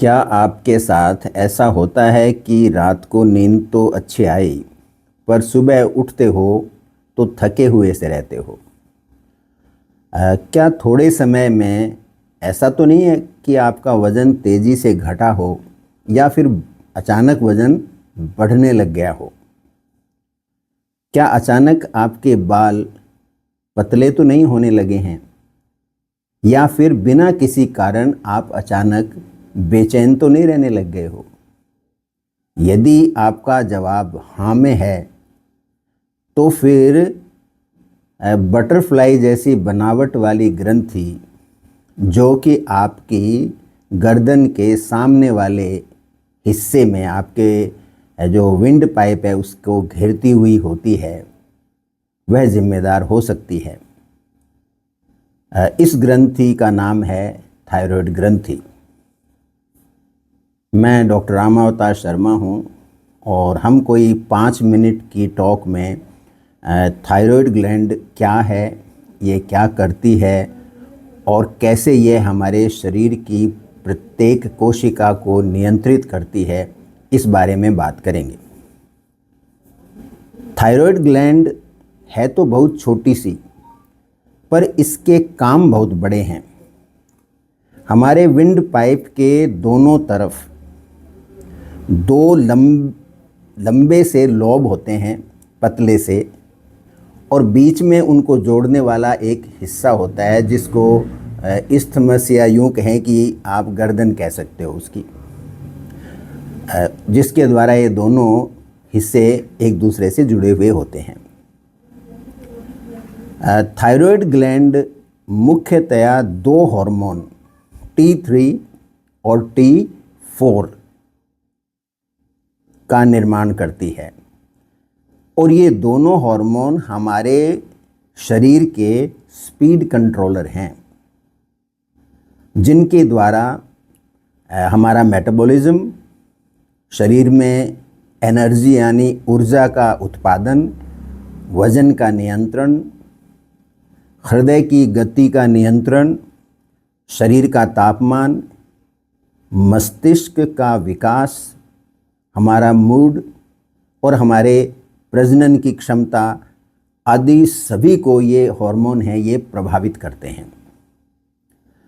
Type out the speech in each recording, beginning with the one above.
क्या आपके साथ ऐसा होता है कि रात को नींद तो अच्छी आई पर सुबह उठते हो तो थके हुए से रहते हो? क्या थोड़े समय में ऐसा तो नहीं है कि आपका वज़न तेज़ी से घटा हो या फिर अचानक वज़न बढ़ने लग गया हो? क्या अचानक आपके बाल पतले तो नहीं होने लगे हैं या फिर बिना किसी कारण आप अचानक बेचैन तो नहीं रहने लग गए हो? यदि आपका जवाब हाँ में है तो फिर बटरफ्लाई जैसी बनावट वाली ग्रंथि जो कि आपकी गर्दन के सामने वाले हिस्से में आपके जो विंड पाइप है उसको घेरती हुई होती है, वह जिम्मेदार हो सकती है। इस ग्रंथि का नाम है थायराइड ग्रंथि। मैं डॉक्टर रामावतार शर्मा हूँ और हम कोई 5 मिनट की टॉक में थायराइड ग्लैंड क्या है, ये क्या करती है और कैसे ये हमारे शरीर की प्रत्येक कोशिका को नियंत्रित करती है, इस बारे में बात करेंगे। थायराइड ग्लैंड है तो बहुत छोटी सी, पर इसके काम बहुत बड़े हैं। हमारे विंड पाइप के दोनों तरफ दो लंबे से लोब होते हैं, पतले से, और बीच में उनको जोड़ने वाला एक हिस्सा होता है जिसको इस्थमस या यूँ कहें कि आप गर्दन कह सकते हो उसकी, जिसके द्वारा ये दोनों हिस्से एक दूसरे से जुड़े हुए होते हैं। थायराइड ग्लैंड मुख्यतया दो हार्मोन T3 और T4 का निर्माण करती है और ये दोनों हार्मोन हमारे शरीर के स्पीड कंट्रोलर हैं, जिनके द्वारा हमारा मेटाबॉलिज्म, शरीर में एनर्जी यानी ऊर्जा का उत्पादन, वज़न का नियंत्रण, हृदय की गति का नियंत्रण, शरीर का तापमान, मस्तिष्क का विकास, हमारा मूड और हमारे प्रजनन की क्षमता आदि सभी को ये हार्मोन हैं, ये प्रभावित करते हैं।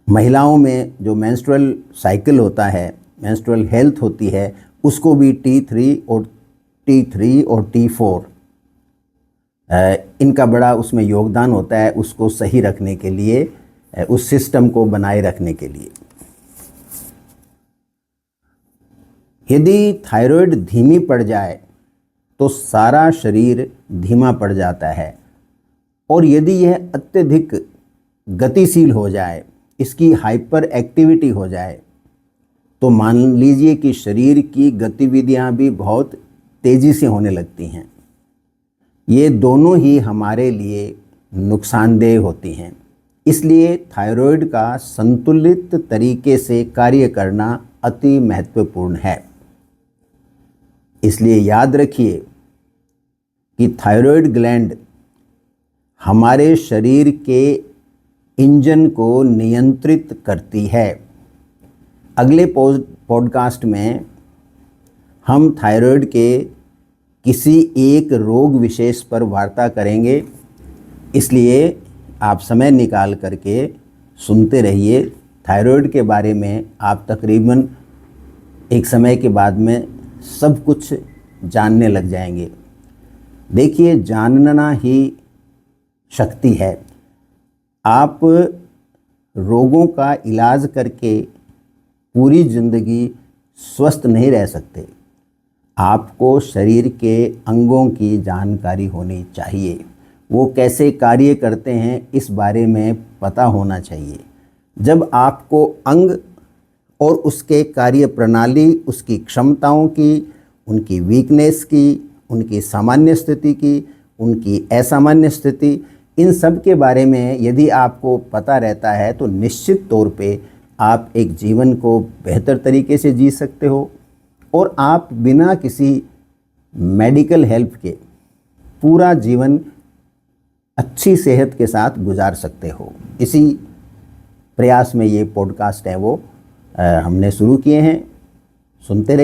महिलाओं में जो मेंस्ट्रुअल साइकिल होता है, मेंस्ट्रुअल हेल्थ होती है, उसको भी T3 और T4 इनका बड़ा उसमें योगदान होता है, उसको सही रखने के लिए, उस सिस्टम को बनाए रखने के लिए। यदि थायराइड धीमी पड़ जाए तो सारा शरीर धीमा पड़ जाता है, और यदि यह अत्यधिक गतिशील हो जाए, इसकी हाइपर एक्टिविटी हो जाए, तो मान लीजिए कि शरीर की गतिविधियां भी बहुत तेज़ी से होने लगती हैं। ये दोनों ही हमारे लिए नुकसानदेह होती हैं। इसलिए थायराइड का संतुलित तरीके से कार्य करना अति महत्वपूर्ण है। इसलिए याद रखिए कि थायराइड ग्लैंड हमारे शरीर के इंजन को नियंत्रित करती है। अगले पॉडकास्ट में हम थायराइड के किसी एक रोग विशेष पर वार्ता करेंगे, इसलिए आप समय निकाल करके सुनते रहिए। थायराइड के बारे में आप तकरीबन एक समय के बाद में सब कुछ जानने लग जाएंगे। देखिए, जानना ही शक्ति है। आप रोगों का इलाज करके पूरी ज़िंदगी स्वस्थ नहीं रह सकते। आपको शरीर के अंगों की जानकारी होनी चाहिए, वो कैसे कार्य करते हैं इस बारे में पता होना चाहिए। जब आपको अंग और उसके कार्य प्रणाली, उसकी क्षमताओं की, उनकी वीकनेस की, उनकी सामान्य स्थिति की, उनकी असामान्य स्थिति, इन सब के बारे में यदि आपको पता रहता है तो निश्चित तौर पे आप एक जीवन को बेहतर तरीके से जी सकते हो और आप बिना किसी मेडिकल हेल्प के पूरा जीवन अच्छी सेहत के साथ गुजार सकते हो। इसी प्रयास में ये पॉडकास्ट है वो हमने शुरू किए हैं, सुनते रहिए।